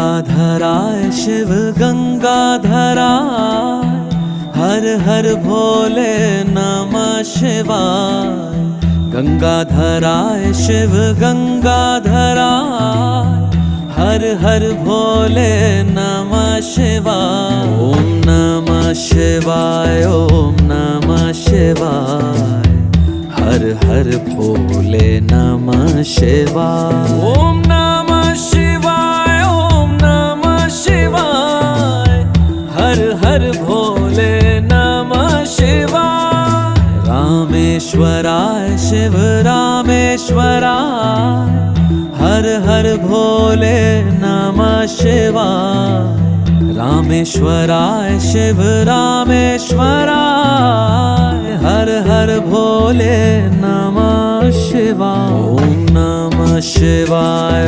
गंगाधराय शिव गंगाधराय, हर हर भोले नमः शिवाय। गंगाधराय शिव गंगाधराय, हर हर भोले नमः शिवाय। ओम नमः शिवाय, ओम नमः शिवाय, हर हर भोले नमः शिवाय। ओम नमः शिवाय, ओम नमः शिवाय, हर हर भोले नमः शिवाय। रामेश्वराय शिव रामेश्वराय, हर हर भोले नमः शिवाय। रामेश्वराय शिव रामेश्वराय, हर हर भोले नमः शिवाय। ओम नमः शिवाय।